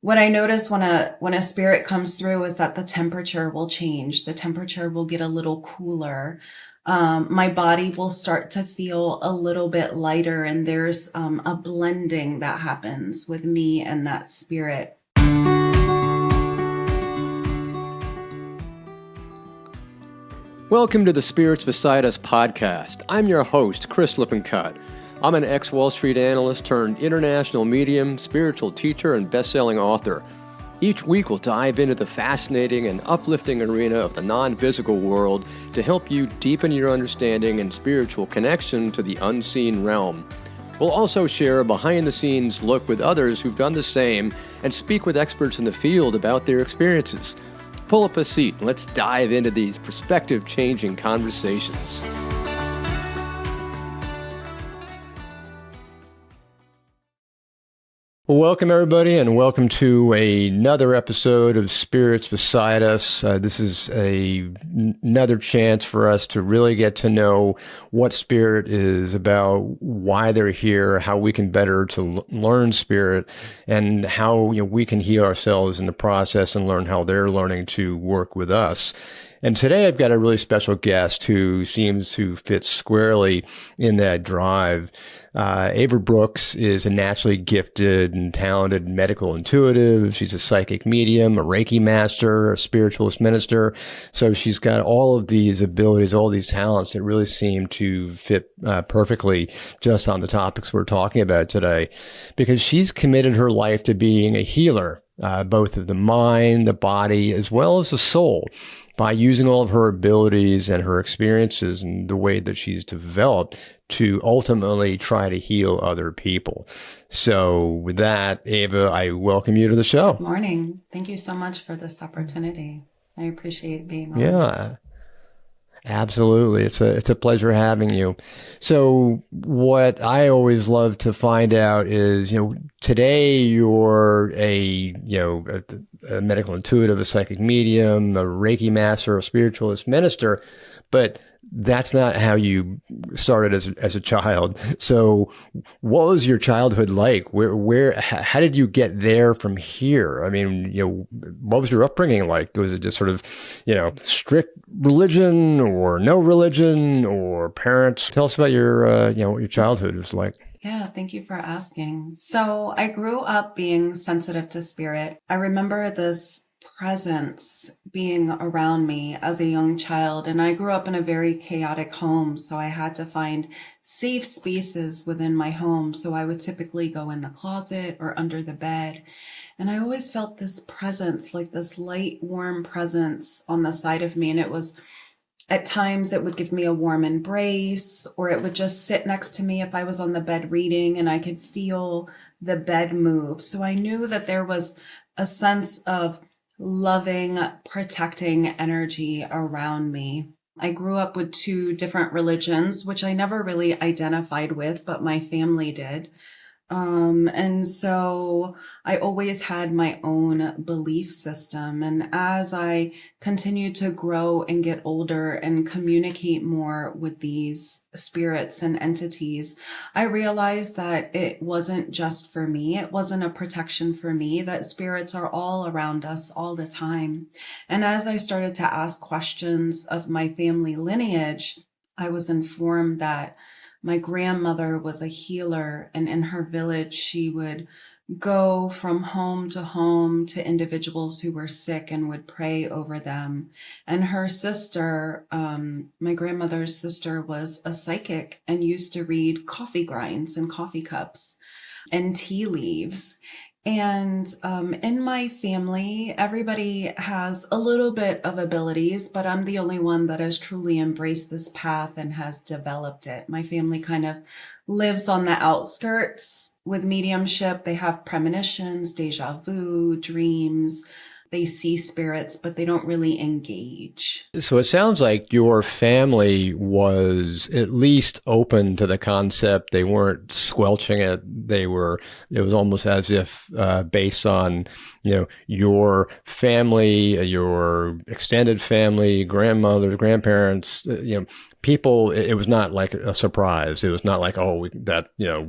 what I notice when a spirit comes through is that the temperature will change. The temperature will get a little cooler. My body will start to feel a little bit lighter, and there's a blending that happens with me and that spirit. Welcome to the Spirits Beside Us podcast. I'm your host, Chris Lippincott. I'm an ex-Wall Street analyst turned international medium, spiritual teacher, and best-selling author. Each week we'll dive into the fascinating and uplifting arena of the non-physical world to help you deepen your understanding and spiritual connection to the unseen realm. We'll also share a behind-the-scenes look with others who've done the same and speak with experts in the field about their experiences. Pull up a seat and let's dive into these perspective-changing conversations. Well, welcome everybody, and welcome to another episode of Spirits Beside Us. This is another chance for us to really get to know what spirit is about, why they're here, how we can better to learn spirit, and how we can heal ourselves in the process and learn how they're learning to work with us. And today I've got a really special guest who seems to fit squarely in that drive. Eva Brooks is a naturally gifted and talented medical intuitive. She's a psychic medium, a Reiki master, a spiritualist minister. So she's got all of these abilities, all these talents that really seem to fit perfectly just on the topics we're talking about today, because she's committed her life to being a healer, both of the mind, the body, as well as the soul, by using all of her abilities and her experiences and the way that she's developed to ultimately try to heal other people. So with that, Eva, I welcome you to the show. Good morning. Thank you so much for this opportunity. I appreciate being on. Yeah. Absolutely. It's a pleasure having you. So what I always love to find out is, today you're a medical intuitive, a psychic medium, a Reiki master, a spiritualist minister, but that's not how you started as a child. So what was your childhood like? How did you get there from here? I mean, what was your upbringing like? Was it just sort of, strict religion or no religion or parents? Tell us about your, what your childhood was like. Yeah, thank you for asking. So I grew up being sensitive to spirit. I remember this presence being around me as a young child, and I grew up in a very chaotic home, so I had to find safe spaces within my home. So I would typically go in the closet or under the bed, and I always felt this presence, like this light, warm presence on the side of me, and it was at times it would give me a warm embrace, or it would just sit next to me if I was on the bed reading and I could feel the bed move. So I knew that there was a sense of loving, protecting energy around me. I grew up with two different religions, which I never really identified with, but my family did. And so I always had my own belief system. And as I continued to grow and get older and communicate more with these spirits and entities, I realized that it wasn't just for me. It wasn't a protection for me, that spirits are all around us all the time. And as I started to ask questions of my family lineage, I was informed that my grandmother was a healer, and in her village, she would go from home to individuals who were sick and would pray over them. And her sister, my grandmother's sister, was a psychic and used to read coffee grinds and coffee cups and tea leaves. And in my family, everybody has a little bit of abilities, but I'm the only one that has truly embraced this path and has developed it. My family kind of lives on the outskirts with mediumship. They have premonitions, deja vu, dreams, They see spirits, but they don't really engage. So it sounds like your family was at least open to the concept. They weren't squelching it. It was almost as if based on, your family, your extended family, grandmother, grandparents, people, it was not like a surprise. It was not like, oh, we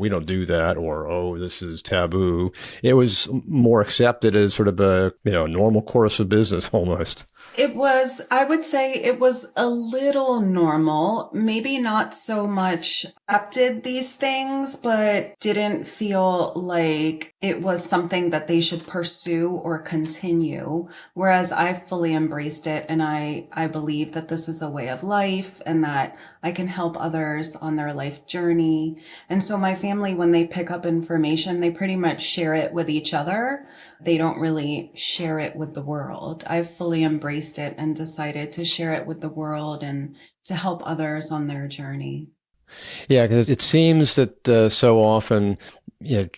don't do that, or, oh, this is taboo. It was more accepted as sort of a, normal course of business almost. I would say it was a little normal, maybe not so much accepted these things, but didn't feel like it was something that they should pursue or continue. Whereas I fully embraced it, and I believe that this is a way of life and that I can help others on their life journey. And so my family, when they pick up information, they pretty much share it with each other. They don't really share it with the world. I've fully embraced it and decided to share it with the world and to help others on their journey. Yeah, because it seems that so often,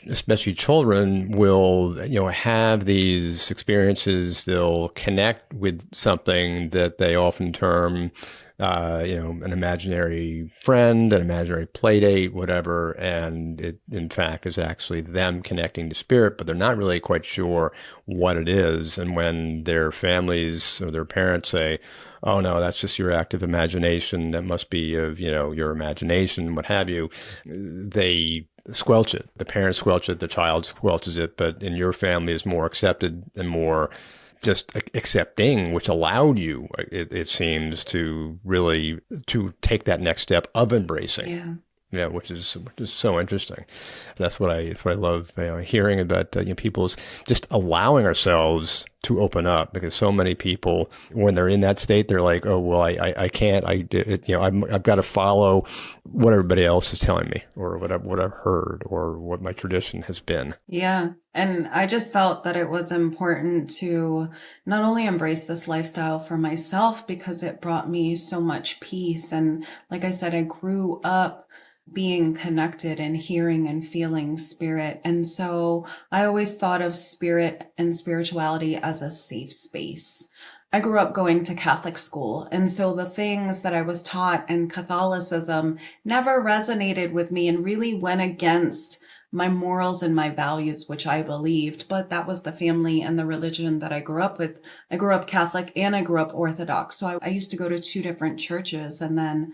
especially children will, have these experiences. They'll connect with something that they often term, an imaginary friend, an imaginary play date, whatever. And it, in fact, is actually them connecting to spirit, but they're not really quite sure what it is. And when their families or their parents say, oh no, that's just your active imagination, that must be of, your imagination, what have you, they squelch it. The parents squelch it, the child squelches it, but in your family is more accepted and more just accepting, which allowed you, it seems, to really to take that next step of embracing. Yeah. Yeah, which is so interesting. That's what I love, hearing about people's just allowing ourselves to open up, because so many people, when they're in that state, they're like, oh well, I can't, I've got to follow what everybody else is telling me, or what I've heard, or what my tradition has been. Yeah. And I just felt that it was important to not only embrace this lifestyle for myself because it brought me so much peace. And like I said, I grew up being connected and hearing and feeling spirit. And so I always thought of spirit and spirituality as a safe space. I grew up going to Catholic school. And so the things that I was taught in Catholicism never resonated with me and really went against my morals and my values, which I believed, but that was the family and the religion that I grew up with. I grew up Catholic and I grew up Orthodox. So I used to go to two different churches. And then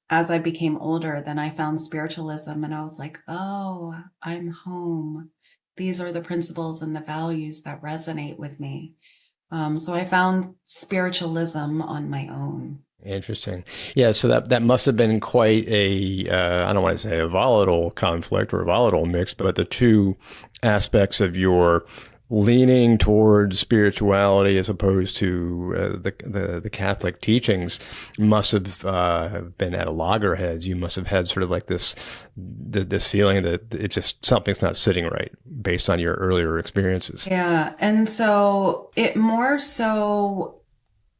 as I became older, then I found spiritualism and I was like, oh, I'm home. These are the principles and the values that resonate with me. So I found spiritualism on my own. Interesting. Yeah, so that must have been quite a, I don't want to say a volatile conflict or a volatile mix, but the two aspects of your leaning towards spirituality as opposed to the Catholic teachings must have been at a loggerheads. You must have had sort of like this feeling that it just, something's not sitting right based on your earlier experiences. Yeah. And so it more so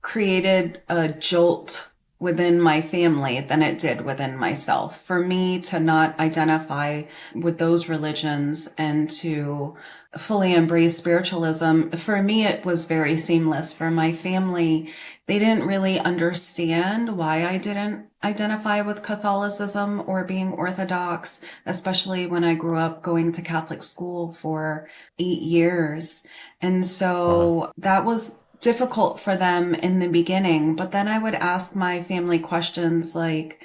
created a jolt within my family than it did within myself. For me to not identify with those religions and to fully embrace spiritualism, for me, it was very seamless. For my family, they didn't really understand why I didn't identify with Catholicism or being Orthodox, especially when I grew up going to Catholic school for 8 years. And Wow. so that was difficult for them in the beginning. But then I would ask my family questions like,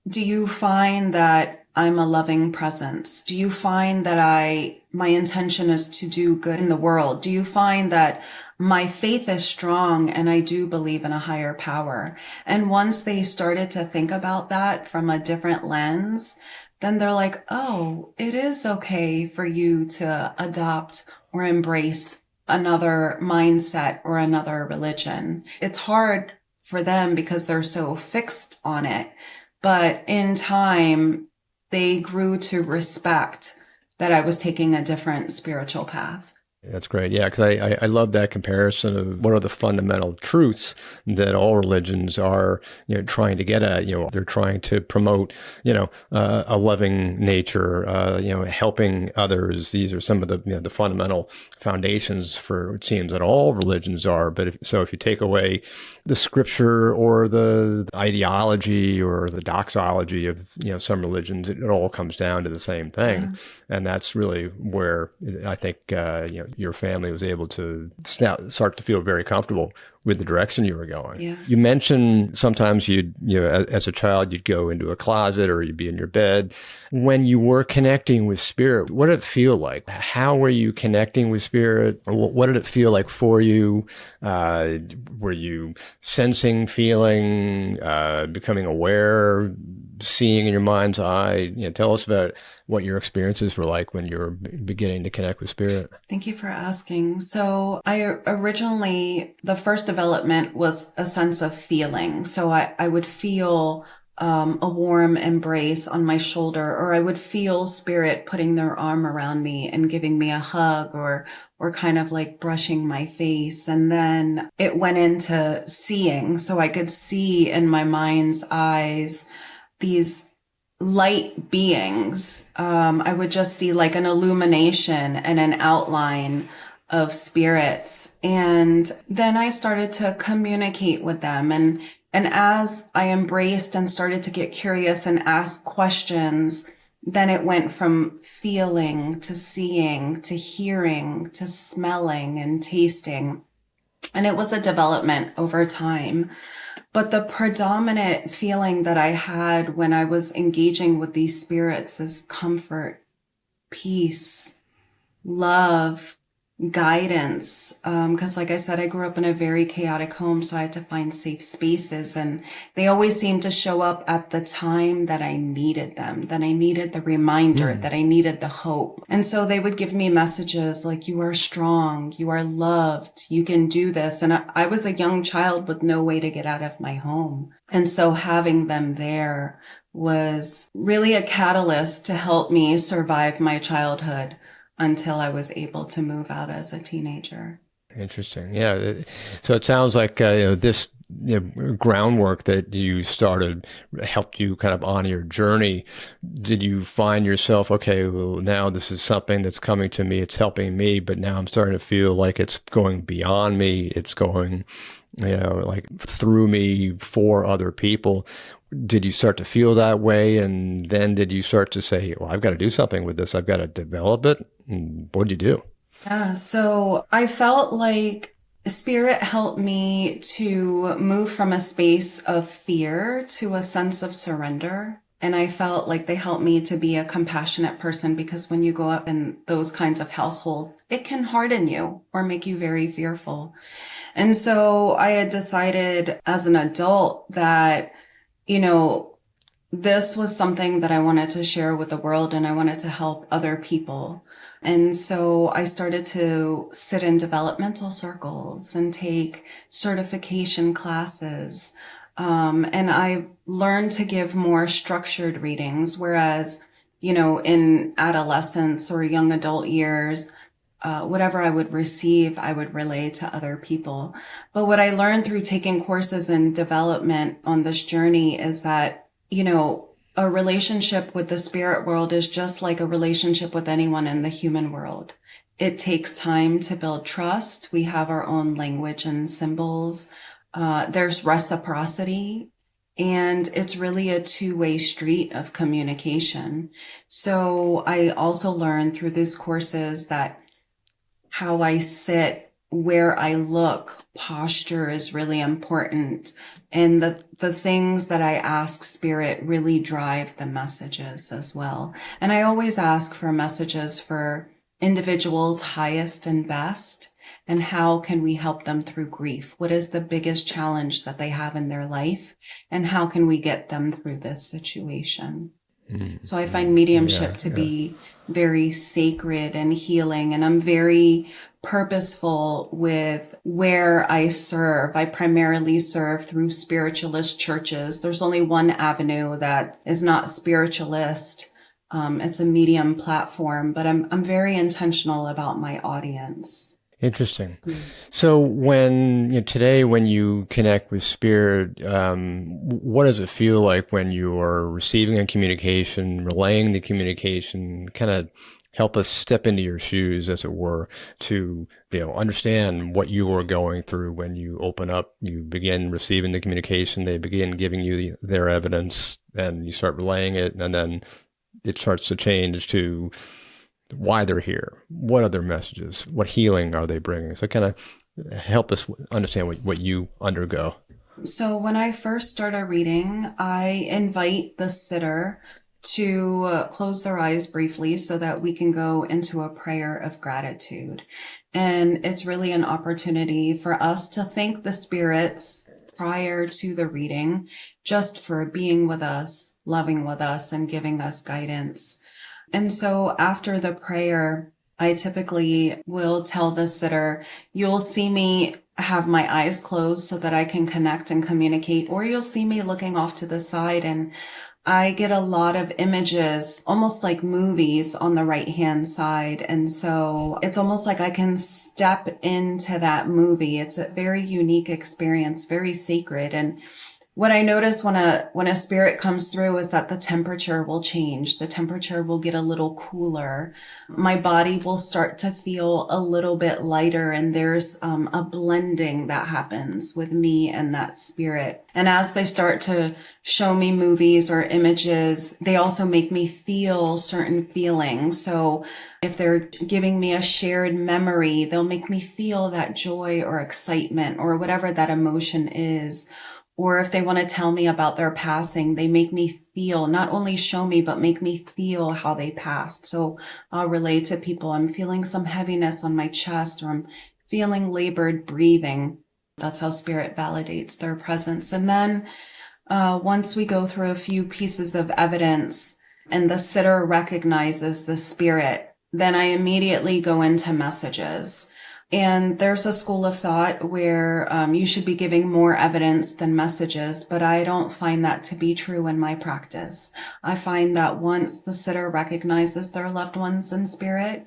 do you find that I'm a loving presence? Do you find that my intention is to do good in the world? Do you find that my faith is strong and I do believe in a higher power? And once they started to think about that from a different lens, then they're like, oh, it is okay for you to adopt or embrace another mindset or another religion. It's hard for them because they're so fixed on it. But in time, they grew to respect that I was taking a different spiritual path. That's great. Yeah, because I love that comparison of what are the fundamental truths that all religions are, trying to get at. They're trying to promote, a loving nature, helping others. These are some of the fundamental foundations for, it seems, that all religions are. But if you take away the scripture or the ideology or the doxology of, some religions, it all comes down to the same thing. Yeah. And that's really where I think, your family was able to start to feel very comfortable with the direction you were going. Yeah. You mentioned sometimes as a child, you'd go into a closet or you'd be in your bed. When you were connecting with spirit, what did it feel like? How were you connecting with spirit? What did it feel like for you? Were you sensing, feeling, becoming aware, seeing in your mind's eye? Tell us about what your experiences were like when you were beginning to connect with spirit. Thank you for asking. So the first development was a sense of feeling. So I would feel a warm embrace on my shoulder, or I would feel spirit putting their arm around me and giving me a hug, or kind of like brushing my face. And then it went into seeing. So I could see in my mind's eyes these light beings. I would just see like an illumination and an outline of spirits. And then I started to communicate with them. And as I embraced and started to get curious and ask questions, then it went from feeling to seeing to hearing to smelling and tasting. And it was a development over time. But the predominant feeling that I had when I was engaging with these spirits is comfort, peace, love, guidance. Because like I said, I grew up in a very chaotic home, so I had to find safe spaces. And they always seemed to show up at the time that I needed them, that I needed the reminder, that I needed the hope. And so they would give me messages like, you are strong, you are loved, you can do this. And I was a young child with no way to get out of my home. And so having them there was really a catalyst to help me survive my childhood until I was able to move out as a teenager. Interesting. Yeah. So it sounds like this groundwork that you started helped you kind of on your journey. Did you find yourself, okay, well, now this is something that's coming to me, it's helping me, but now I'm starting to feel like it's going beyond me, it's going, like through me for other people. Did you start to feel that way? And then did you start to say, well, I've got to do something with this. I've got to develop it. And what did you do? Yeah, so I felt like spirit helped me to move from a space of fear to a sense of surrender. And I felt like they helped me to be a compassionate person, because when you go up in those kinds of households, it can harden you or make you very fearful. And so I had decided as an adult that, this was something that I wanted to share with the world, and I wanted to help other people. And so I started to sit in developmental circles and take certification classes. And I learned to give more structured readings, whereas, in adolescence or young adult years, whatever I would receive, I would relay to other people. But what I learned through taking courses in development on this journey is that, a relationship with the spirit world is just like a relationship with anyone in the human world. It takes time to build trust. We have our own language and symbols. There's reciprocity. And it's really a two-way street of communication. So I also learned through these courses that how I sit, where I look, posture is really important. And the things that I ask spirit really drive the messages as well. And I always ask for messages for individuals' highest and best. And how can we help them through grief? What is the biggest challenge that they have in their life? And how can we get them through this situation? So I find mediumship to be very sacred and healing, and I'm very purposeful with where I serve. I primarily serve through spiritualist churches. There's only one avenue that is not spiritualist, It's a medium platform, but I'm very intentional about my audience. Interesting. So today, when you connect with spirit, what does it feel like when you are receiving a communication, relaying the communication? Kind of help us step into your shoes, as it were, to understand what you are going through when you open up. You begin receiving the communication. They begin giving you their evidence, and you start relaying it, and then it starts to change to why they're here, what are their messages, what healing are they bringing. So kind of help us understand what you undergo. So when I first start a reading, I invite the sitter to close their eyes briefly so that we can go into a prayer of gratitude. And it's really an opportunity for us to thank the spirits prior to the reading, just for being with us, loving with us, and giving us guidance. And so after the prayer, I typically will tell the sitter, you'll see me have my eyes closed so that I can connect and communicate, or you'll see me looking off to the side, and I get a lot of images, almost like movies, on the right hand side. And so it's almost like I can step into that movie. It's a very unique experience, very sacred. And what I notice when a spirit comes through is that the temperature will change. The temperature will get a little cooler. My body will start to feel a little bit lighter, and there's a blending that happens with me and that spirit. And as they start to show me movies or images, they also make me feel certain feelings. So if they're giving me a shared memory, they'll make me feel that joy or excitement or whatever that emotion is. Or if they want to tell me about their passing, they make me feel, not only show me, but make me feel how they passed. So I'll relate to people, I'm feeling some heaviness on my chest, or I'm feeling labored breathing. That's how spirit validates their presence. And then once we go through a few pieces of evidence and the sitter recognizes the spirit, then I immediately go into messages. And there's a school of thought where you should be giving more evidence than messages, but I don't find that to be true in my practice. I find that once the sitter recognizes their loved ones in spirit,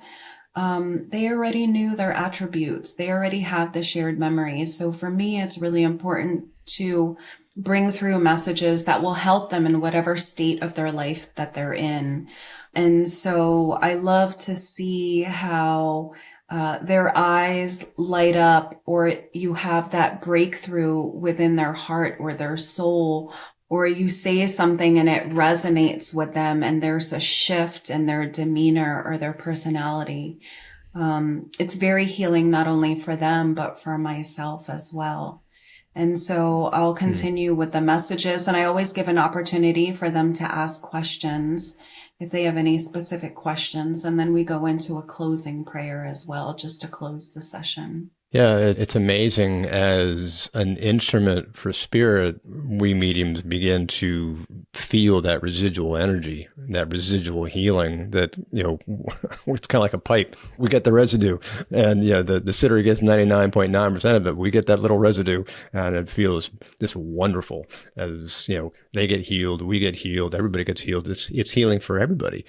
they already knew their attributes. They already have the shared memories. So for me, it's really important to bring through messages that will help them in whatever state of their life that they're in. And so I love to see how their eyes light up, or you have that breakthrough within their heart or their soul, or you say something and it resonates with them and there's a shift in their demeanor or their personality. It's very healing, not only for them, but for myself as well. And so I'll continue with the messages, and I always give an opportunity for them to ask questions if they have any specific questions. And then we go into a closing prayer as well, just to close the session. Yeah, it's amazing. As an instrument for spirit, we mediums begin to feel that residual energy, that residual healing that, it's kind of like a pipe. We get the residue, and the sitter gets 99.9% of it. We get that little residue, and it feels just wonderful as, they get healed, we get healed, everybody gets healed. It's healing for everybody.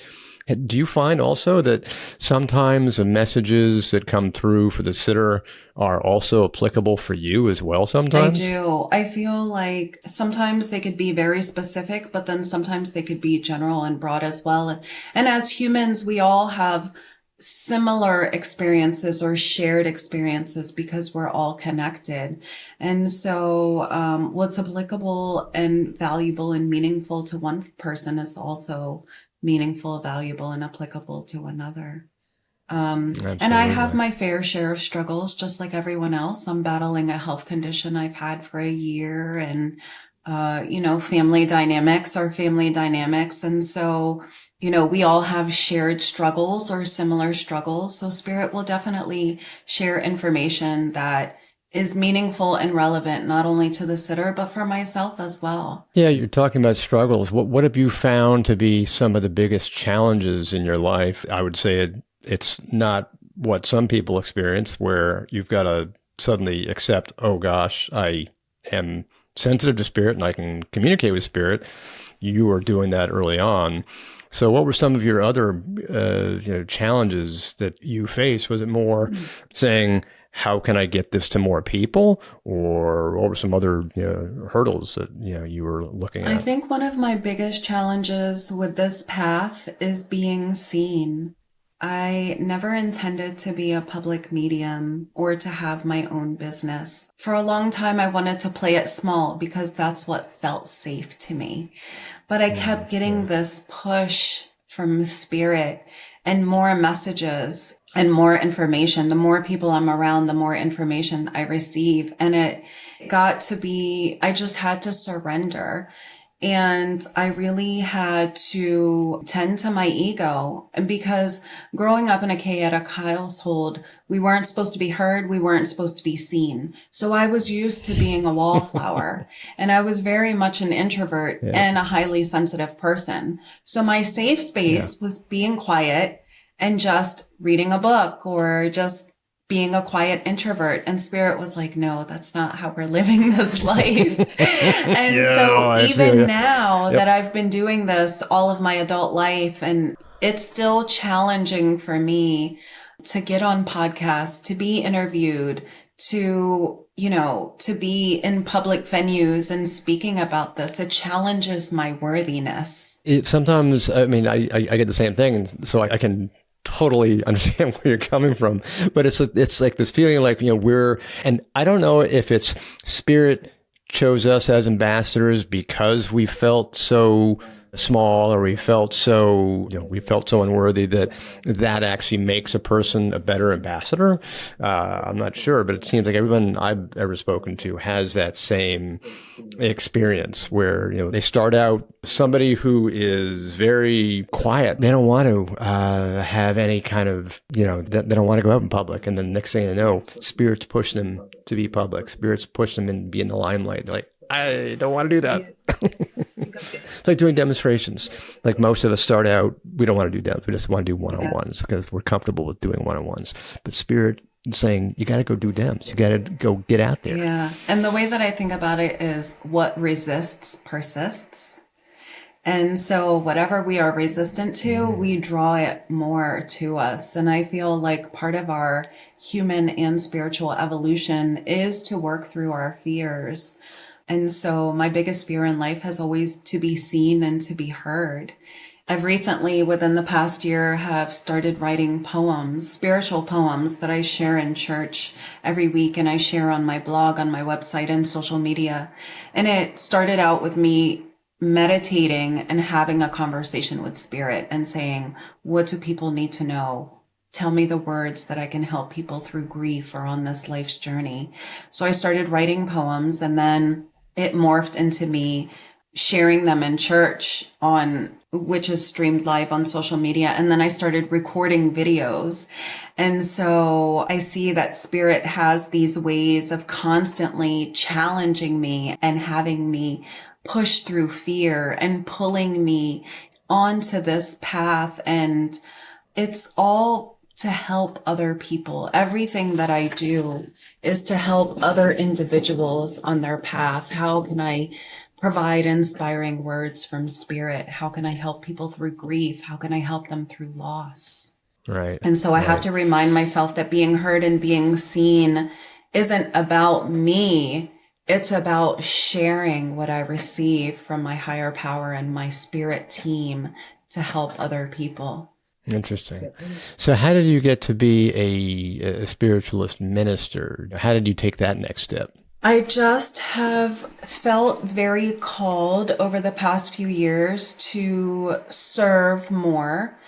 Do you find also that sometimes the messages that come through for the sitter are also applicable for you as well sometimes? I do. I feel like sometimes they could be very specific, but then sometimes they could be general and broad as well. And as humans, we all have similar experiences or shared experiences because we're all connected. And so what's applicable and valuable and meaningful to one person is also meaningful, valuable, and applicable to another. And I have my fair share of struggles, just like everyone else. I'm battling a health condition I've had for a year, and, family dynamics are family dynamics. And so, we all have shared struggles or similar struggles. So spirit will definitely share information that is meaningful and relevant, not only to the sitter, but for myself as well. Yeah, you're talking about struggles. What have you found to be some of the biggest challenges in your life? I would say it's not what some people experience, where you've got to suddenly accept, oh gosh, I am sensitive to spirit and I can communicate with spirit. You were doing that early on. So what were some of your other challenges that you faced? Was it more saying, how can I get this to more people? Or what were some other hurdles that you were looking at? I think one of my biggest challenges with this path is being seen. I never intended to be a public medium or to have my own business. For a long time, I wanted to play it small because that's what felt safe to me. But I kept getting this push from spirit and more messages and more information. The more people I'm around, the more information I receive. And it got to be, I just had to surrender. And I really had to tend to my ego. And because growing up in a chaotic household, we weren't supposed to be heard. We weren't supposed to be seen. So I was used to being a wallflower and I was very much an introvert and a highly sensitive person. So my safe space was being quiet and just reading a book or just being a quiet introvert. And spirit was like, no, that's not how we're living this life. And so even now that I've been doing this all of my adult life, and it's still challenging for me to get on podcasts, to be interviewed, to be in public venues and speaking about this. It challenges my worthiness. Sometimes, I mean, I get the same thing. And so I can totally understand where you're coming from, but it's like this feeling like, and I don't know if it's spirit chose us as ambassadors because we felt so small or we felt so unworthy that actually makes a person a better ambassador. I'm not sure, but it seems like everyone I've ever spoken to has that same experience where, they start out somebody who is very quiet. They don't want to have any kind of, they don't want to go out in public. And then next thing they know, spirits push them to be public. Spirits push them and be in the limelight. They're like, I don't want to do that. It's like doing demonstrations. Like most of us start out, we don't want to do demos. We just want to do one-on-ones because we're comfortable with doing one-on-ones. But spirit is saying, you got to go do dems. You got to go get out there. Yeah. And the way that I think about it is what resists persists. And so whatever we are resistant to, we draw it more to us. And I feel like part of our human and spiritual evolution is to work through our fears. And so my biggest fear in life has always to be seen and to be heard. I've recently, within the past year, have started writing poems, spiritual poems that I share in church every week and I share on my blog, on my website and social media. And it started out with me meditating and having a conversation with spirit and saying, what do people need to know? Tell me the words that I can help people through grief or on this life's journey. So I started writing poems and then it morphed into me sharing them in church which is streamed live on social media. And then I started recording videos. And so I see that spirit has these ways of constantly challenging me and having me push through fear and pulling me onto this path. And it's all to help other people. Everything that I do is to help other individuals on their path. How can I provide inspiring words from spirit? How can I help people through grief? How can I help them through loss? Right. And so I have to remind myself that being heard and being seen isn't about me. It's about sharing what I receive from my higher power and my spirit team to help other people. Interesting. So how did you get to be a spiritualist minister? How did you take that next step? I just have felt very called over the past few years to serve more.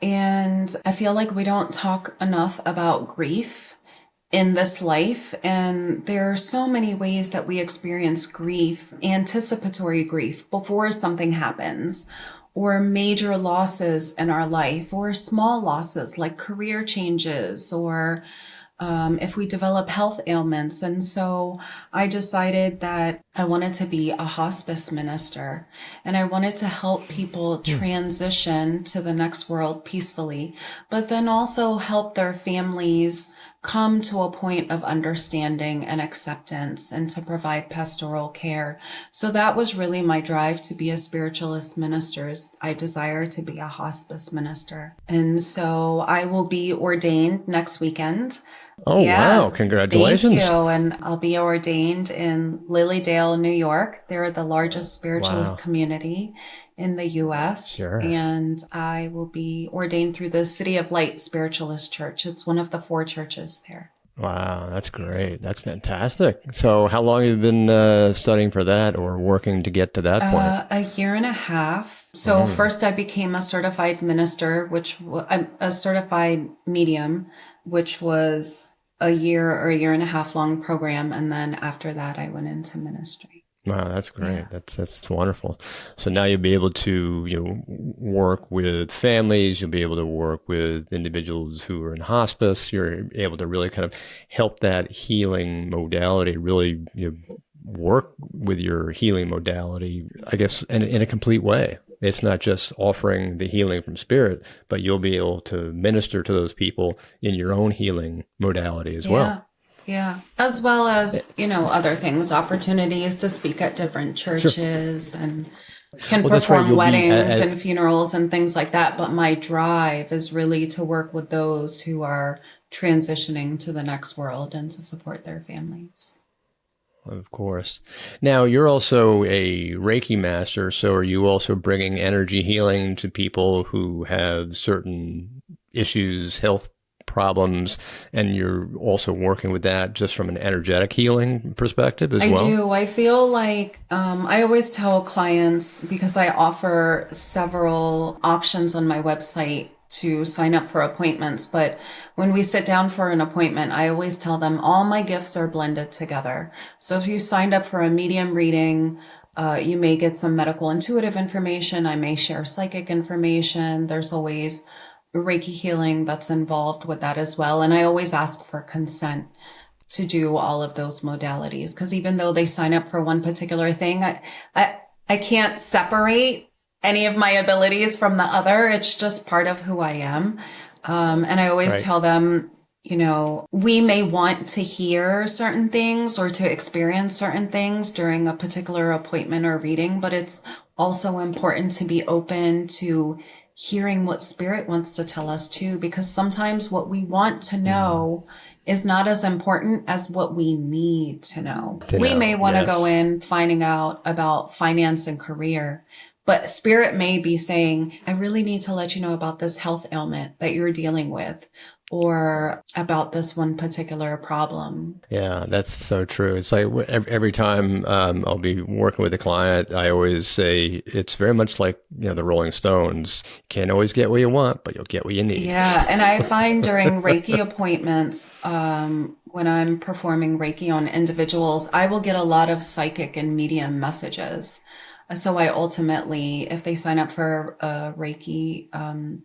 And I feel like we don't talk enough about grief in this life. And there are so many ways that we experience grief, anticipatory grief before something happens, or major losses in our life, or small losses like career changes, or if we develop health ailments. And so I decided that I wanted to be a hospice minister and I wanted to help people transition to the next world peacefully, but then also help their families come to a point of understanding and acceptance and to provide pastoral care. So that was really my drive to be a spiritualist minister. I desire to be a hospice minister. And so I will be ordained next weekend. Oh, wow. Yeah, thank you. Congratulations. And I'll be ordained in Lilydale, New York. They're the largest spiritualist Wow. community in the US. Sure. And I will be ordained through the City of Light Spiritualist Church. It's one of the 4 churches there. Wow. That's great. That's fantastic. So how long have you been studying for that or working to get to that point? A year and a half. So first I became a certified minister, I'm a certified medium, which was a year or a year and a half long program. And then after that, I went into ministry. Wow, that's great. Yeah. That's wonderful. So now you'll be able to, work with families. You'll be able to work with individuals who are in hospice. You're able to really kind of help that healing modality really, work with your healing modality, I guess, in a complete way. It's not just offering the healing from spirit, but you'll be able to minister to those people in your own healing modality as well. Yeah. As well as, other things, opportunities to speak at different Sure. churches and can Well, that's right. perform You'll be, weddings and funerals and things like that. But my drive is really to work with those who are transitioning to the next world and to support their families. of course. Now, you're also a Reiki master, so are you also bringing energy healing to people who have certain issues, health problems, and you're also working with that just from an energetic healing perspective as I well? do. I feel like I always tell clients, because I offer several options on my website to sign up for appointments. But when we sit down for an appointment, I always tell them all my gifts are blended together. So if you signed up for a medium reading, you may get some medical intuitive information. I may share psychic information. There's always Reiki healing that's involved with that as well. And I always ask for consent to do all of those modalities, because even though they sign up for one particular thing, I can't separate any of my abilities from the other. It's just part of who I am. And I always Right. tell them, we may want to hear certain things or to experience certain things during a particular appointment or reading, but it's also important to be open to hearing what spirit wants to tell us too, because sometimes what we want to know is not as important as what we need to know. To We may know, want to go yes. in finding out about finance and career, but spirit may be saying, I really need to let you know about this health ailment that you're dealing with, or about this one particular problem. Yeah, that's so true. It's like every time I'll be working with a client, I always say it's very much like, the Rolling Stones. You can't always get what you want, but you'll get what you need. Yeah. And I find during Reiki appointments, when I'm performing Reiki on individuals, I will get a lot of psychic and medium messages. So I ultimately, if they sign up for a Reiki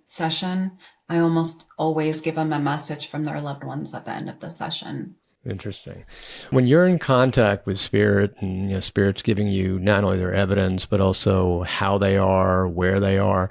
session, I almost always give them a message from their loved ones at the end of the session. Interesting. When you're in contact with spirit and spirit's giving you not only their evidence, but also how they are, where they are,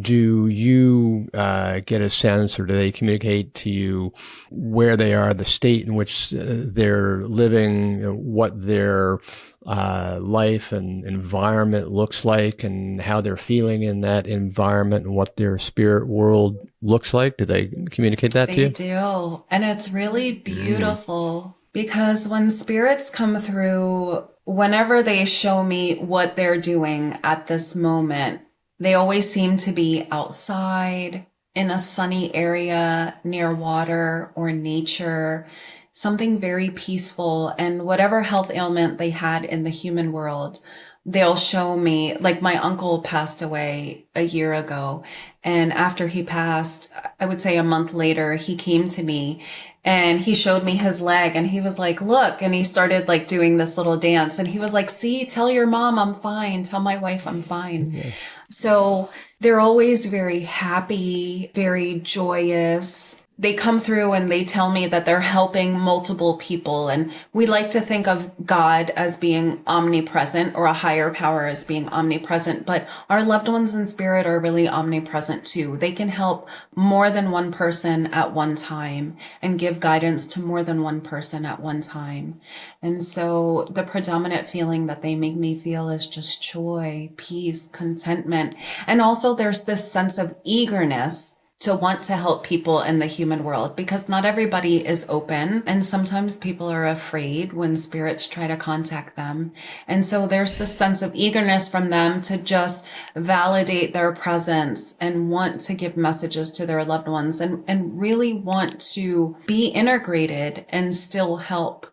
do you get a sense or do they communicate to you where they are, the state in which they're living, what their life and environment looks like and how they're feeling in that environment and what their spirit world looks like? Do they communicate that to They you? do. And it's really beautiful because when spirits come through, whenever they show me what they're doing at this moment, they always seem to be outside in a sunny area near water or nature, something very peaceful. And whatever health ailment they had in the human world, they'll show me. Like my uncle passed away a year ago. And after he passed, I would say a month later, he came to me and he showed me his leg and he was like, look, and he started like doing this little dance and he was like, see, tell your mom I'm fine. Tell my wife I'm fine. Yes. So they're always very happy, very joyous. they come through and they tell me that they're helping multiple people. And we like to think of God as being omnipresent, or a higher power as being omnipresent, but our loved ones in spirit are really omnipresent too. They can help more than one person at one time and give guidance to more than one person at one time. And so the predominant feeling that they make me feel is just joy, peace, contentment. And also there's this sense of eagerness to want to help people in the human world, because not everybody is open, and sometimes people are afraid when spirits try to contact them. And so there's this sense of eagerness from them to just validate their presence and want to give messages to their loved ones, and really want to be integrated and still help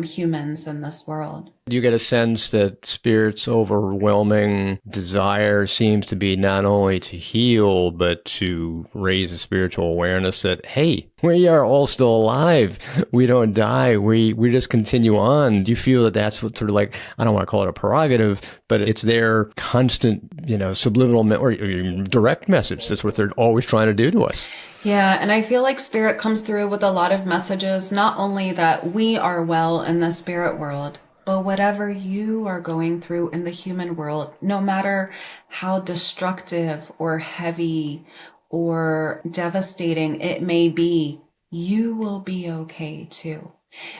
humans in this world. You get a sense that Spirit's overwhelming desire seems to be not only to heal, but to raise a spiritual awareness that, hey, we are all still alive. We don't die. We just continue on. Do you feel that that's what sort of like, I don't want to call it a prerogative, but it's their constant, subliminal or direct message. That's what they're always trying to do to us. Yeah, and I feel like spirit comes through with a lot of messages, not only that we are well in the spirit world, but whatever you are going through in the human world, no matter how destructive or heavy or devastating it may be, you will be okay too.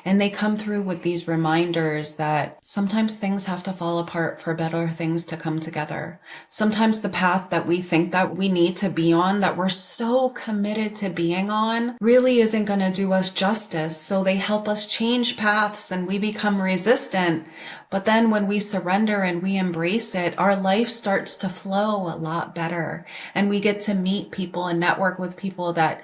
And they come through with these reminders that sometimes things have to fall apart for better things to come together. Sometimes the path that we think that we need to be on, that we're so committed to being on, really isn't going to do us justice. So they help us change paths and we become resistant. But then when we surrender and we embrace it, our life starts to flow a lot better. And we get to meet people and network with people that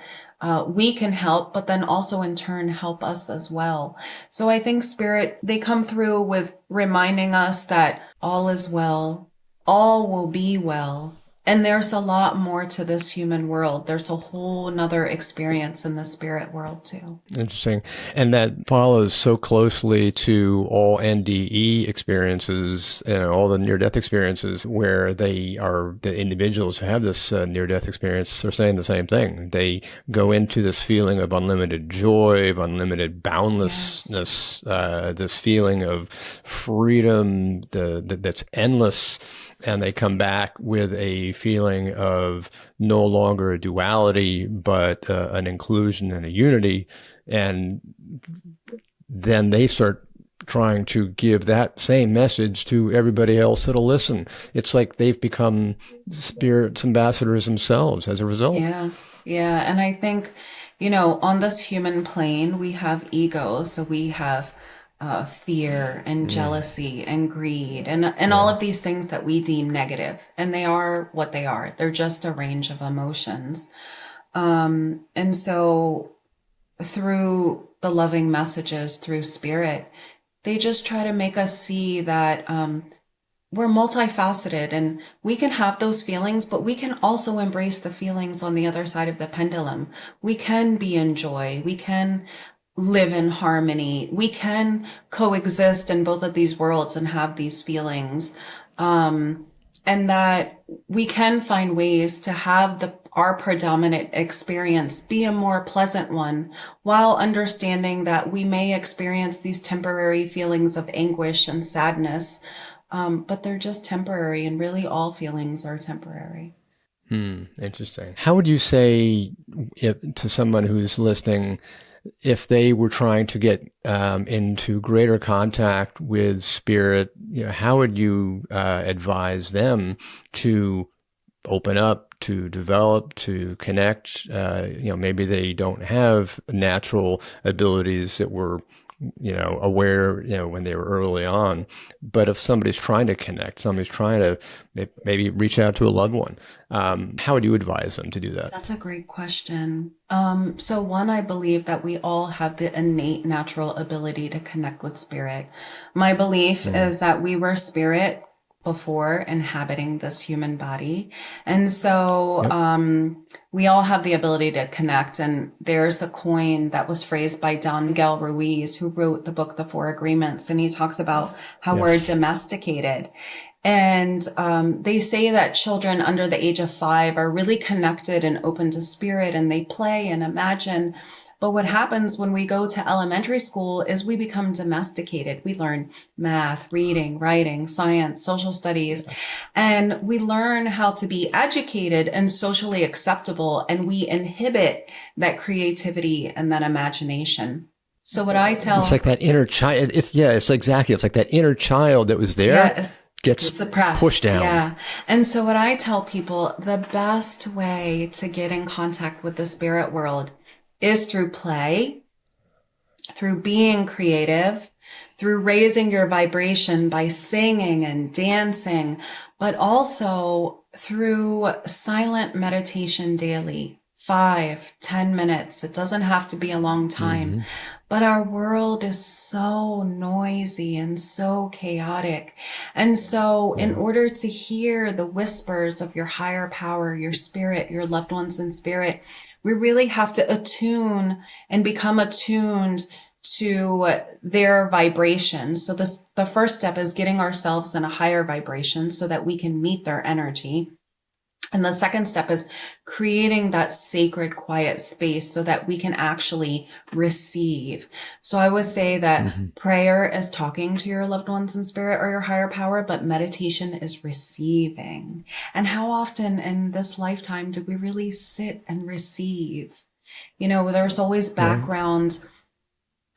we can help, but then also in turn help us as well. So I think spirit, they come through with reminding us that all is well, all will be well. And there's a lot more to this human world. There's a whole nother experience in the spirit world too. Interesting. And that follows so closely to all NDE experiences, all the near-death experiences where the individuals who have this near-death experience are saying the same thing. They go into this feeling of unlimited joy, of unlimited boundlessness, yes. This feeling of freedom that's endless. And they come back with a feeling of no longer a duality, but an inclusion and a unity. And then they start trying to give that same message to everybody else that'll listen. It's like they've become Spirit's ambassadors themselves as a result. Yeah. Yeah. And I think, on this human plane, we have ego. So we have fear and jealousy and greed and all of these things that we deem negative, and they are what they are. They're just a range of emotions. And so through the loving messages, through spirit, they just try to make us see that, we're multifaceted and we can have those feelings, but we can also embrace the feelings on the other side of the pendulum. We can be in joy. We can live in harmony. We can coexist in both of these worlds and have these feelings. And that we can find ways to have our predominant experience be a more pleasant one, while understanding that we may experience these temporary feelings of anguish and sadness. But they're just temporary, and really all feelings are temporary. Interesting. How would you say to someone who's listening, if they were trying to get into greater contact with spirit, how would you advise them to open up, to develop, to connect? Maybe they don't have natural abilities that were aware, when they were early on. But if somebody's trying to connect, somebody's trying to maybe reach out to a loved one, how would you advise them to do that? That's a great question. So one, I believe that we all have the innate natural ability to connect with spirit. My belief is that we were spirit before inhabiting this human body. And so Yep. we all have the ability to connect. And there's a coin that was phrased by Don Miguel Ruiz, who wrote the book, The Four Agreements. And he talks about how we're Yes. domesticated. And they say that children under the age of 5 are really connected and open to spirit, and they play and imagine. But what happens when we go to elementary school is we become domesticated. We learn math, reading, writing, science, social studies, and we learn how to be educated and socially acceptable, and we inhibit that creativity and that imagination. So what I tell, It's like that inner child. It's exactly. It's like that inner child that was there yeah, gets suppressed. pushed down. Yeah. And so what I tell people, the best way to get in contact with the spirit world is through play, through being creative, through raising your vibration by singing and dancing, but also through silent meditation daily. 5, 10 minutes. It doesn't have to be a long time, Mm-hmm. but our world is so noisy and so chaotic. And so in order to hear the whispers of your higher power, your spirit, your loved ones in spirit, we really have to attune and become attuned to their vibration. So the first step is getting ourselves in a higher vibration so that we can meet their energy. And the second step is creating that sacred, quiet space so that we can actually receive. So I would say that Mm-hmm. prayer is talking to your loved ones in spirit or your higher power, but meditation is receiving. And how often in this lifetime do we really sit and receive? You know, there's always Right. background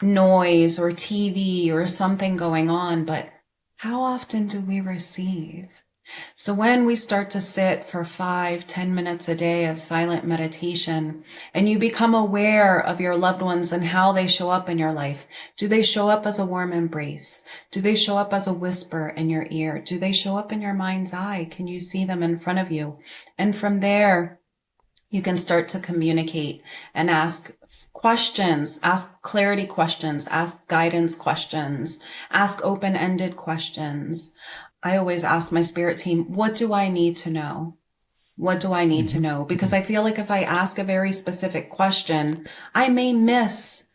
noise or TV or something going on, but how often do we receive? So when we start to sit for 5, 10 minutes a day of silent meditation, and you become aware of your loved ones and how they show up in your life, do they show up as a warm embrace? Do they show up as a whisper in your ear? Do they show up in your mind's eye? Can you see them in front of you? And from there, you can start to communicate and ask questions, ask clarity questions, ask guidance questions, ask open-ended questions. I always ask my spirit team, what do I need to know? What do I need to Mm-hmm. know? Because I feel like if I ask a very specific question, I may miss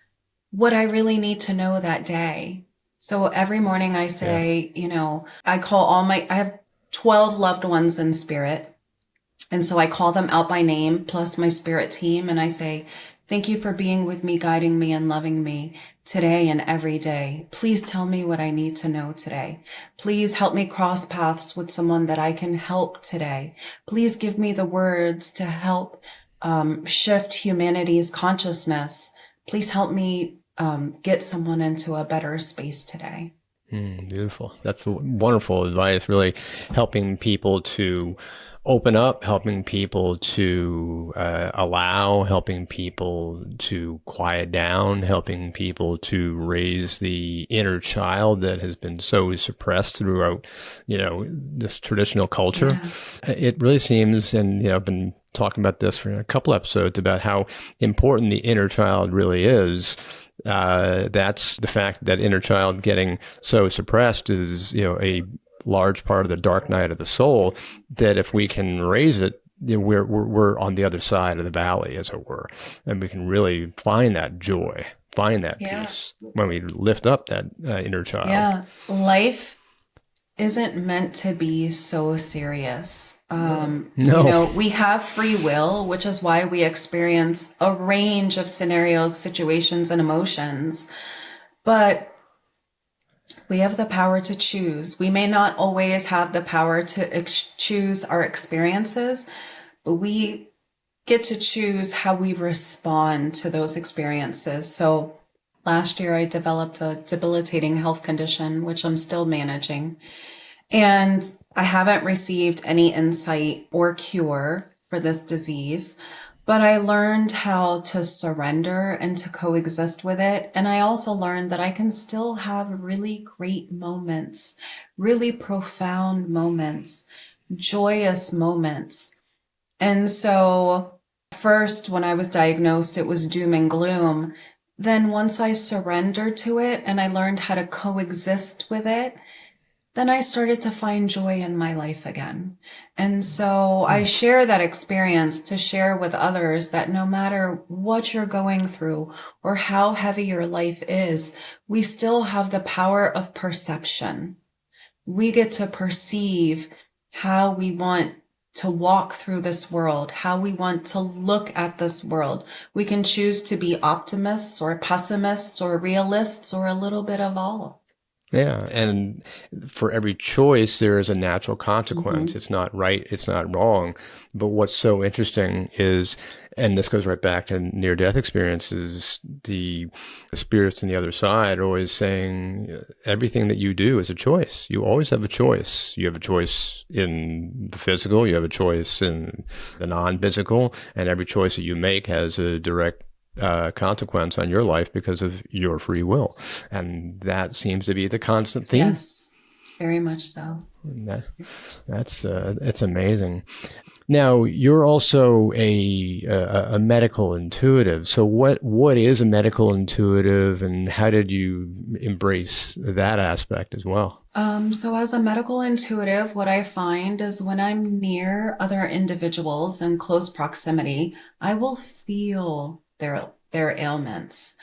what I really need to know that day. So every morning I Yeah. say, you know, I have 12 loved ones in spirit. And so I call them out by name plus my spirit team. And I say, thank you for being with me, guiding me and loving me today and every day. Please tell me what I need to know today. Please help me cross paths with someone that I can help today. Please give me the words to help shift humanity's consciousness. Please help me get someone into a better space today. Beautiful. That's wonderful advice, really helping people to open up, helping people to allow, helping people to quiet down, helping people to raise the inner child that has been so suppressed throughout, this traditional culture. Yeah. It really seems, and, I've been talking about this for a couple episodes about how important the inner child really is. That's the fact that inner child getting so suppressed is, a large part of the dark night of the soul, that if we can raise it, we're on the other side of the valley, as it were, and we can really find that joy, find that peace when we lift up that inner child. Yeah. Life isn't meant to be so serious. No. We have free will, which is why we experience a range of scenarios, situations, and emotions. But we have the power to choose. We may not always have the power to choose our experiences, but we get to choose how we respond to those experiences. So last year I developed a debilitating health condition, which I'm still managing. And I haven't received any insight or cure for this disease, but I learned how to surrender and to coexist with it. And I also learned that I can still have really great moments, really profound moments, joyous moments. And so first, when I was diagnosed, it was doom and gloom. Then once I surrendered to it and I learned how to coexist with it, then I started to find joy in my life again. And so I share that experience to share with others that no matter what you're going through or how heavy your life is, we still have the power of perception. We get to perceive how we want to walk through this world, how we want to look at this world. We can choose to be optimists or pessimists or realists or a little bit of all. Yeah, and for every choice, there is a natural consequence. Mm-hmm. It's not right, it's not wrong. But what's so interesting is, and this goes right back to near-death experiences, the spirits on the other side are always saying everything that you do is a choice. You always have a choice. You have a choice in the physical, you have a choice in the non-physical, and every choice that you make has a direct consequence on your life because of your free will. And that seems to be the constant theme. Yes, very much so. That's amazing. Now, you're also a medical intuitive. So what is a medical intuitive, and how did you embrace that aspect as well? So as a medical intuitive, what I find is when I'm near other individuals in close proximity, I will feel their ailments.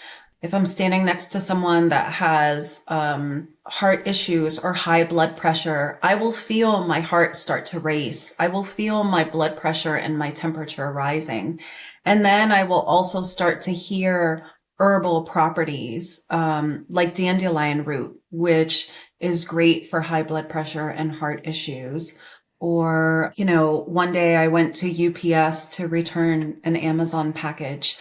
If I'm standing next to someone that has heart issues or high blood pressure, I will feel my heart start to race. I will feel my blood pressure and my temperature rising. And then I will also start to hear herbal properties, like dandelion root, which is great for high blood pressure and heart issues. Or, one day I went to UPS to return an Amazon package.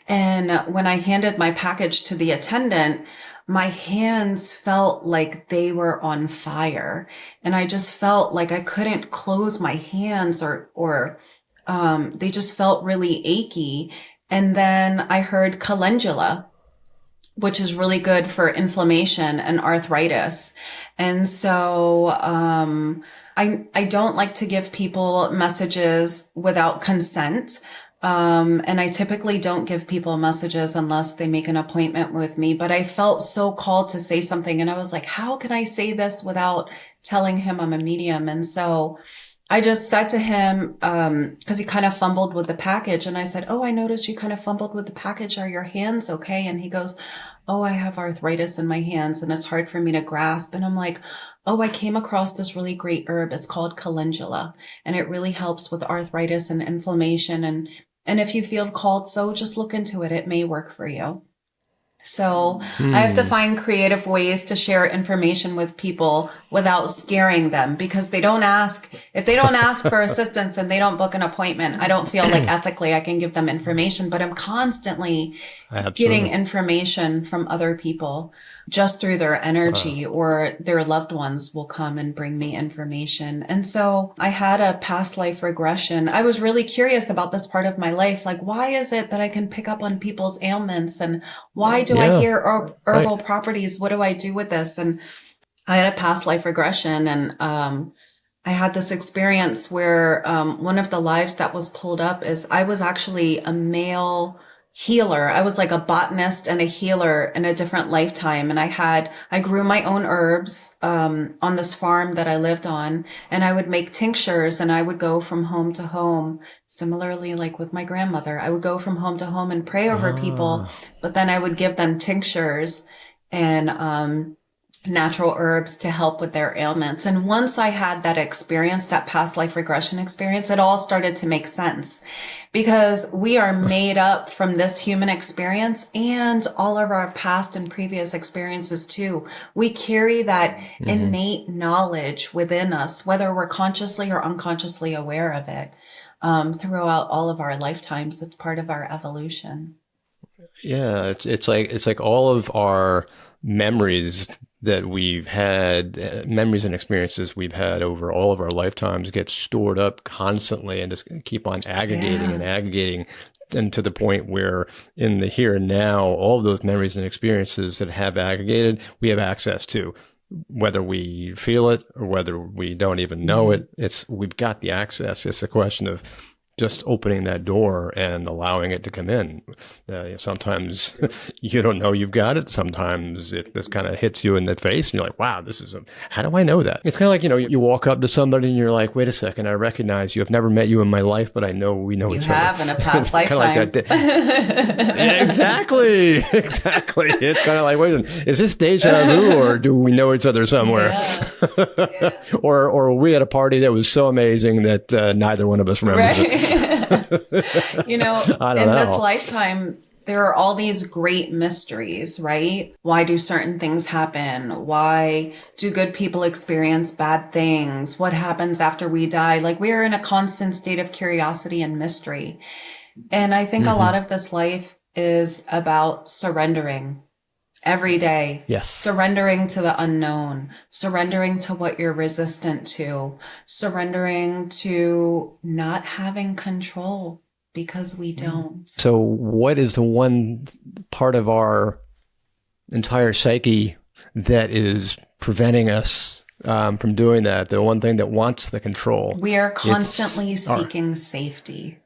And when I handed my package to the attendant, my hands felt like they were on fire. And I just felt like I couldn't close my hands or they just felt really achy. And then I heard calendula, which is really good for inflammation and arthritis. And so, I don't like to give people messages without consent. And I typically don't give people messages unless they make an appointment with me, but I felt so called to say something. And I was like, how can I say this without telling him I'm a medium? And so I just said to him, cause he kind of fumbled with the package, and I said, oh, I noticed you kind of fumbled with the package. Are your hands okay? And he goes, oh, I have arthritis in my hands and it's hard for me to grasp. And I'm like, oh, I came across this really great herb. It's called calendula, and it really helps with arthritis and inflammation. And if you feel called, so just look into it. It may work for you. So I have to find creative ways to share information with people without scaring them, because if they don't ask for assistance and they don't book an appointment, I don't feel like ethically I can give them information, but I'm constantly getting information from other people just through their energy, or their loved ones will come and bring me information. And so I had a past life regression. I was really curious about this part of my life. Like, why is it that I can pick up on people's ailments, and why do I hear herbal properties? What do I do with this? And I had a past life regression, and I had this experience where one of the lives that was pulled up is I was actually a male healer. I was like a botanist and a healer in a different lifetime. And I grew my own herbs on this farm that I lived on, and I would make tinctures, and I would go from home to home. Similarly, like with my grandmother, I would go from home to home and pray over people, but then I would give them tinctures and natural herbs to help with their ailments. And once I had that experience, that past life regression experience, it all started to make sense, because we are made up from this human experience and all of our past and previous experiences too. We carry that innate knowledge within us, whether we're consciously or unconsciously aware of it, throughout all of our lifetimes. It's part of our evolution. Yeah, it's like all of our memories that we've had, memories and experiences we've had over all of our lifetimes get stored up constantly and just keep on aggregating and aggregating, and to the point where in the here and now, all of those memories and experiences that have aggregated, we have access to. Whether we feel it or whether we don't even know it, we've got the access. It's a question of just opening that door and allowing it to come in. Sometimes you don't know you've got it. Sometimes it just kind of hits you in the face and you're like, wow, how do I know that? It's kind of like, you walk up to somebody and you're like, wait a second, I recognize you. I've never met you in my life, but I know we know You each have other. in a past lifetime. Like that. Yeah, exactly. It's kind of like, wait a minute, is this deja vu or do we know each other somewhere? Yeah. Or we had a party that was so amazing that neither one of us remembers it. In this lifetime, there are all these great mysteries, right? Why do certain things happen? Why do good people experience bad things? What happens after we die? Like, we are in a constant state of curiosity and mystery. And I think a lot of this life is about surrendering. Every day. Yes. Surrendering to the unknown, surrendering to what you're resistant to, surrendering to not having control because we don't. So what is the one part of our entire psyche that is preventing us from doing that? The one thing that wants the control. We are constantly seeking safety.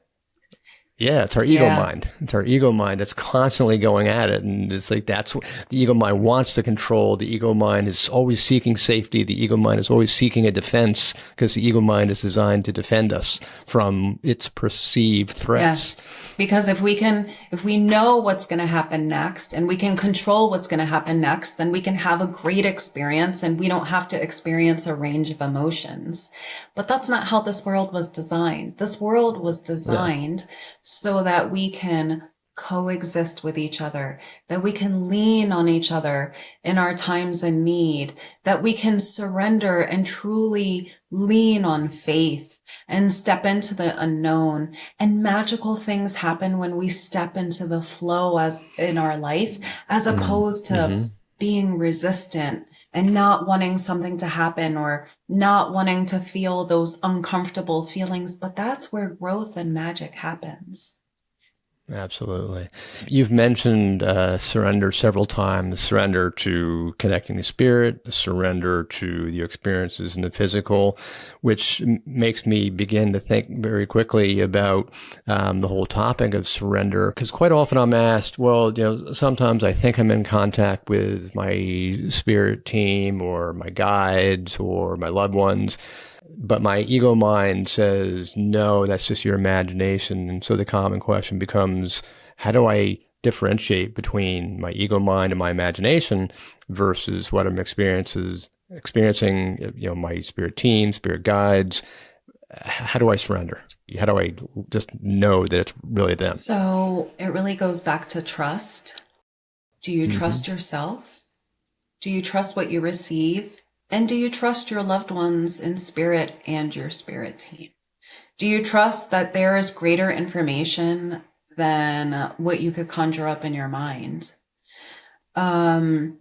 Yeah, it's our ego mind. It's our ego mind that's constantly going at it. And it's like, that's what the ego mind wants to control. The ego mind is always seeking safety. The ego mind is always seeking a defense because the ego mind is designed to defend us from its perceived threats. Yes. Because if we know what's going to happen next and we can control what's going to happen next, then we can have a great experience and we don't have to experience a range of emotions. But that's not how this world was designed. This world was designed so that we can coexist with each other, that we can lean on each other in our times of need, that we can surrender and truly lean on faith and step into the unknown. And magical things happen when we step into the flow as in our life, as opposed to being resistant and not wanting something to happen or not wanting to feel those uncomfortable feelings. But that's where growth and magic happens. Absolutely. You've mentioned surrender several times, surrender to connecting to spirit, surrender to your experiences in the physical, which makes me begin to think very quickly about the whole topic of surrender. Because quite often I'm asked, well, sometimes I think I'm in contact with my spirit team or my guides or my loved ones, but my ego mind says, no, that's just your imagination. And so the common question becomes, how do I differentiate between my ego mind and my imagination versus what I'm experiencing, my spirit team, spirit guides? How do I surrender? How do I just know that it's really them? So it really goes back to trust. Do you trust yourself? Do you trust what you receive? And do you trust your loved ones in spirit and your spirit team? Do you trust that there is greater information than what you could conjure up in your mind? And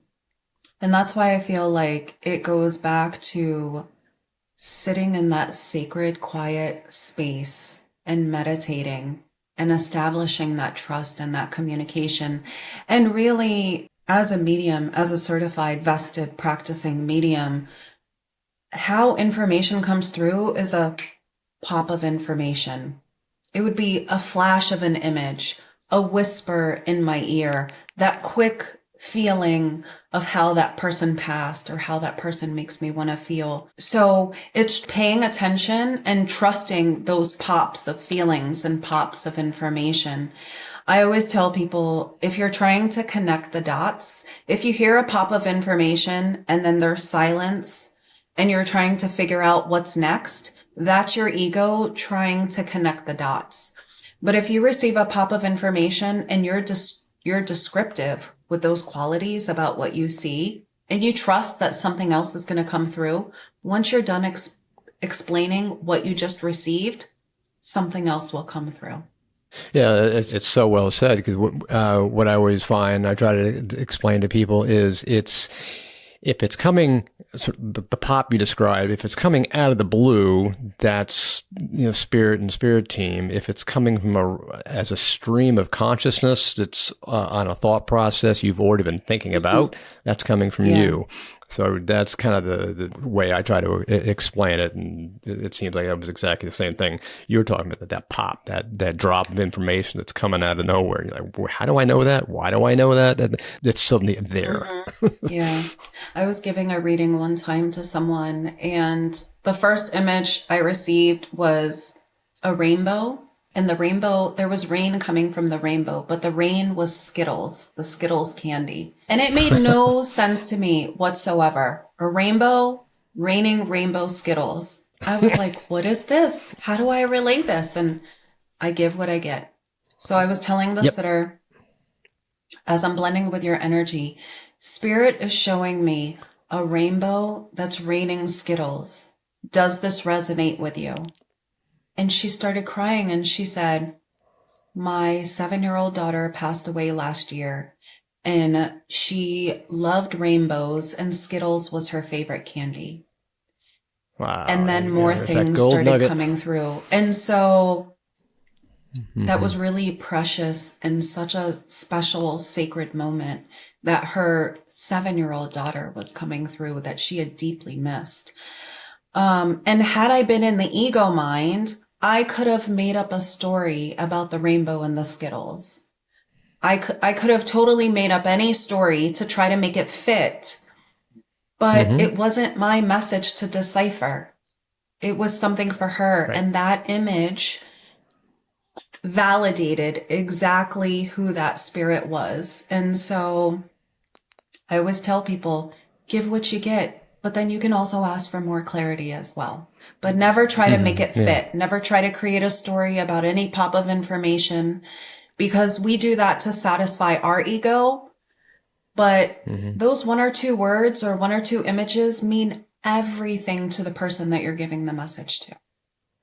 that's why I feel like it goes back to sitting in that sacred, quiet space and meditating and establishing that trust and that communication. And really, as a medium, as a certified, vested, practicing medium, how information comes through is a pop of information. It would be a flash of an image, a whisper in my ear, that quick feeling of how that person passed or how that person makes me want to feel. So it's paying attention and trusting those pops of feelings and pops of information. I always tell people, if you're trying to connect the dots, if you hear a pop of information and then there's silence and you're trying to figure out what's next, that's your ego trying to connect the dots. But if you receive a pop of information and you're descriptive with those qualities about what you see, and you trust that something else is going to come through, once you're done explaining what you just received, something else will come through. Yeah, it's so well said, because what I always find, I try to explain to people, is it's if it's coming, the pop you described, if it's coming out of the blue, that's, spirit and spirit team. If it's coming from as a stream of consciousness that's on a thought process you've already been thinking about, that's coming from you. So that's kind of the way I try to explain it. And it seems like it was exactly the same thing you were talking about, that pop, that drop of information that's coming out of nowhere. You're like, well, how do I know that? Why do I know that? It's suddenly there. Yeah. I was giving a reading one time to someone, and the first image I received was a rainbow. And the rainbow, there was rain coming from the rainbow, but the rain was Skittles, the Skittles candy. And it made no sense to me whatsoever. A rainbow, raining rainbow Skittles. I was like, what is this? How do I relate this? And I give what I get. So I was telling the sitter, as I'm blending with your energy, Spirit is showing me a rainbow that's raining Skittles. Does this resonate with you? And she started crying and she said, my 7-year-old daughter passed away last year and she loved rainbows and Skittles was her favorite candy. Wow. And then more things started coming through. And so that was really precious and such a special, sacred moment that her 7-year-old daughter was coming through that she had deeply missed. And had I been in the ego mind, I could have made up a story about the rainbow and the Skittles. I could have totally made up any story to try to make it fit, but it wasn't my message to decipher. It was something for her. Right. And that image validated exactly who that spirit was. And so I always tell people, give what you get. But then you can also ask for more clarity as well. But never try to make it fit. Never try to create a story about any pop of information, because we do that to satisfy our ego. But those 1 or 2 words or 1 or 2 images mean everything to the person that you're giving the message to.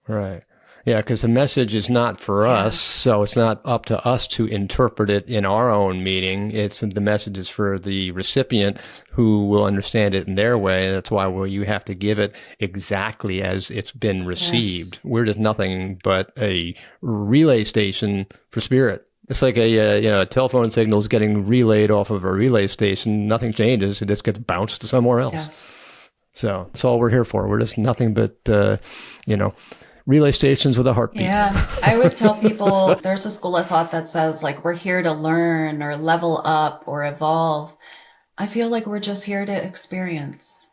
Right. Yeah, because the message is not for us, so it's not up to us to interpret it in our own meaning. The message is for the recipient, who will understand it in their way. That's why you have to give it exactly as it's been received. Yes. We're just nothing but a relay station for spirit. It's like a telephone signal is getting relayed off of a relay station. Nothing changes; it just gets bounced to somewhere else. Yes. So that's all we're here for. We're just nothing but relay stations with a heartbeat. Yeah. I always tell people there's a school of thought that says, like, we're here to learn or level up or evolve. I feel like we're just here to experience.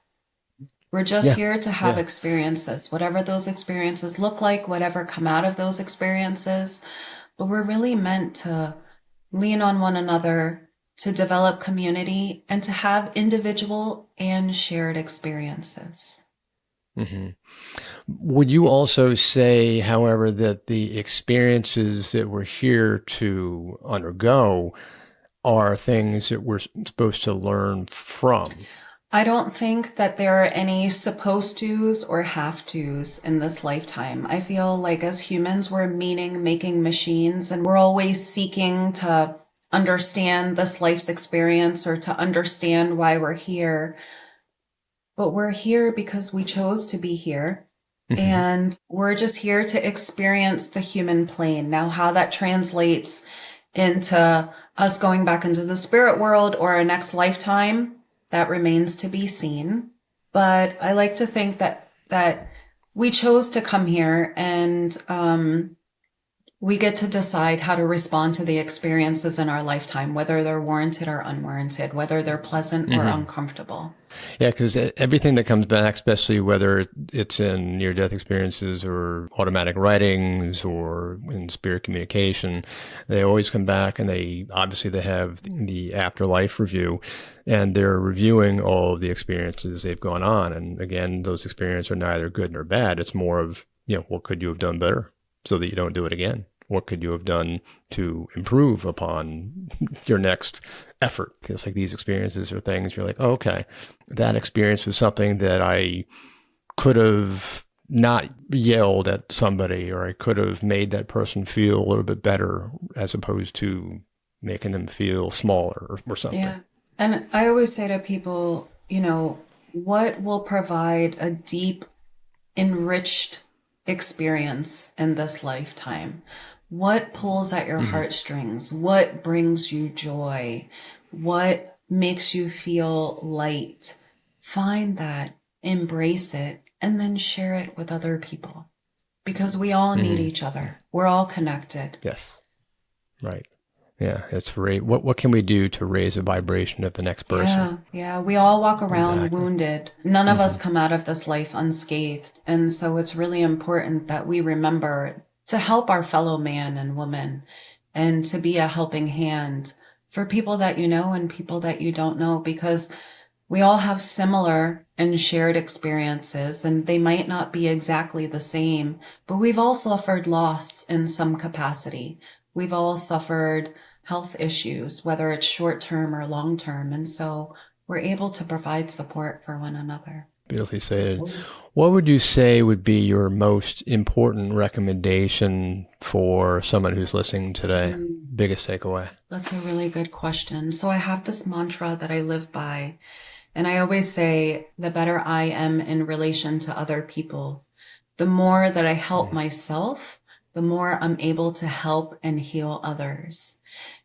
We're just here to have experiences, whatever those experiences look like, whatever come out of those experiences. But we're really meant to lean on one another, to develop community, and to have individual and shared experiences. Would you also say, however, that the experiences that we're here to undergo are things that we're supposed to learn from? I don't think that there are any supposed to's or have to's in this lifetime. I feel like as humans, we're meaning-making machines, and we're always seeking to understand this life's experience or to understand why we're here. But we're here because we chose to be here. And we're just here to experience the human plane. Now, how that translates into us going back into the spirit world or our next lifetime, that remains to be seen. But I like to think that we chose to come here, and we get to decide how to respond to the experiences in our lifetime, whether they're warranted or unwarranted, whether they're pleasant or uncomfortable. Yeah, because everything that comes back, especially whether it's in near-death experiences or automatic writings or in spirit communication, they always come back, and they have the afterlife review, and they're reviewing all of the experiences they've gone on. And again, those experiences are neither good nor bad. It's more of, what could you have done better so that you don't do it again? What could you have done to improve upon your next effort? It's like these experiences are things you're like, oh, okay, that experience was something that I could have not yelled at somebody, or I could have made that person feel a little bit better, as opposed to making them feel smaller or something. Yeah. And I always say to people, what will provide a deep, enriched experience in this lifetime? What pulls at your Hmm. heartstrings? What brings you joy? What makes you feel light? Find that, embrace it, and then share it with other people because we all need Hmm. each other. We're all connected. Yes. Right. Yeah. It's what can we do to raise the vibration of the next person? Yeah, yeah. We all walk around Exactly. wounded. None of us Hmm. come out of this life unscathed. And so it's really important that we remember to help our fellow man and woman and to be a helping hand for people that you know and people that you don't know, because we all have similar and shared experiences, and they might not be exactly the same, but we've all suffered loss in some capacity. We've all suffered health issues, whether it's short term or long term. And so we're able to provide support for one another. Beautifully stated. What would you say would be your most important recommendation for someone who's listening today? Mm, Biggest takeaway? that's a really good question. So I have this mantra that I live by, and I always say, the better I am in relation to other people, the more that I help Mm. myself, the more I'm able to help and heal others.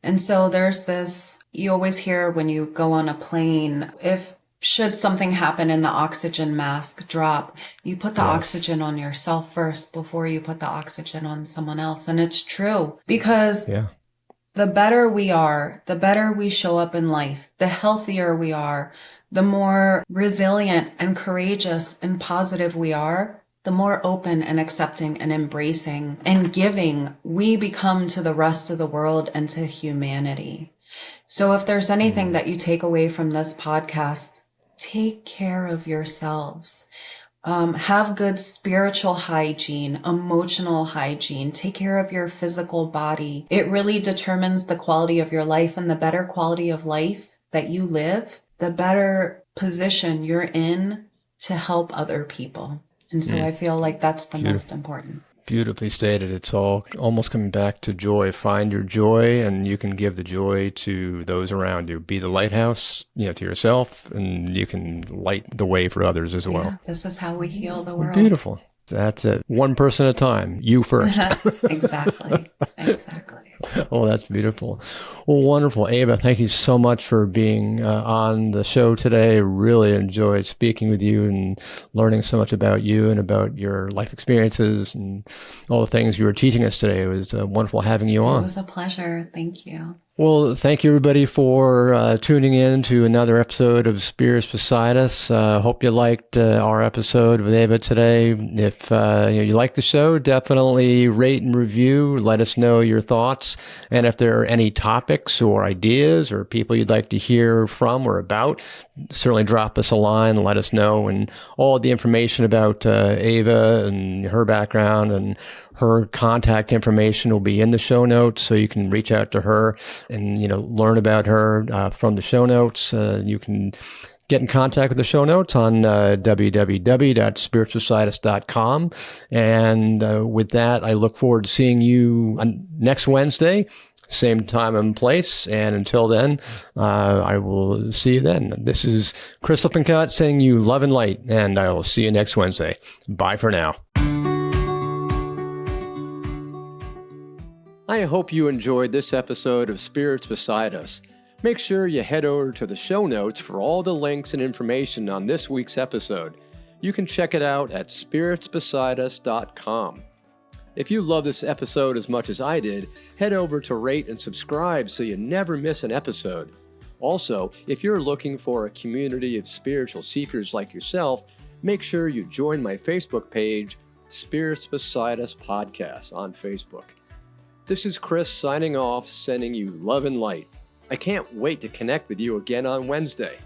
And so there's this, you always hear when you go on a plane, if should something happen and the oxygen mask drop, you put the Yes. oxygen on yourself first before you put the oxygen on someone else. And it's true because Yeah. the better we are, the better we show up in life, the healthier we are, the more resilient and courageous and positive we are, the more open and accepting and embracing and giving we become to the rest of the world and to humanity. So if there's anything Mm. that you take away from this podcast, take care of yourselves. Have good spiritual hygiene, emotional hygiene, take care of your physical body. It really determines the quality of your life, and the better quality of life that you live, the better position you're in to help other people. And so Mm. I feel like that's the Beautiful. most important. Beautifully stated. It's all almost coming back to joy. Find your joy, and you can give the joy to those around you. Be the lighthouse, to yourself, and you can light the way for others as well. Yeah, this is how we heal the Well, world. beautiful. That's it. One person at a time. You first. Exactly. Exactly. Oh, that's beautiful. Well, wonderful. Eva, thank you so much for being on the show today. Really enjoyed speaking with you and learning so much about you and about your life experiences and all the things you were teaching us today. It was wonderful having you It on. was a pleasure. Thank you. Well, thank you everybody for tuning in to another episode of Spirits Beside Us. Hope you liked our episode with Eva today. If you like the show, definitely rate and review. Let us know your thoughts. And if there are any topics or ideas or people you'd like to hear from or about, certainly drop us a line and let us know. And all the information about Eva and her background and her contact information will be in the show notes, so you can reach out to her and learn about her from the show notes. You can get in contact with the show notes on www.spiritualist.com. And with that, I look forward to seeing you next Wednesday, same time and place. And until then, I will see you then. This is Chris Lippincott saying you love and light, and I will see you next Wednesday. Bye for now. I hope you enjoyed this episode of Spirits Beside Us. Make sure you head over to the show notes for all the links and information on this week's episode. You can check it out at spiritsbesideus.com. If you love this episode as much as I did, head over to rate and subscribe so you never miss an episode. Also, if you're looking for a community of spiritual seekers like yourself, make sure you join my Facebook page, Spirits Beside Us Podcast on Facebook. This is Chris signing off, sending you love and light. I can't wait to connect with you again on Wednesday.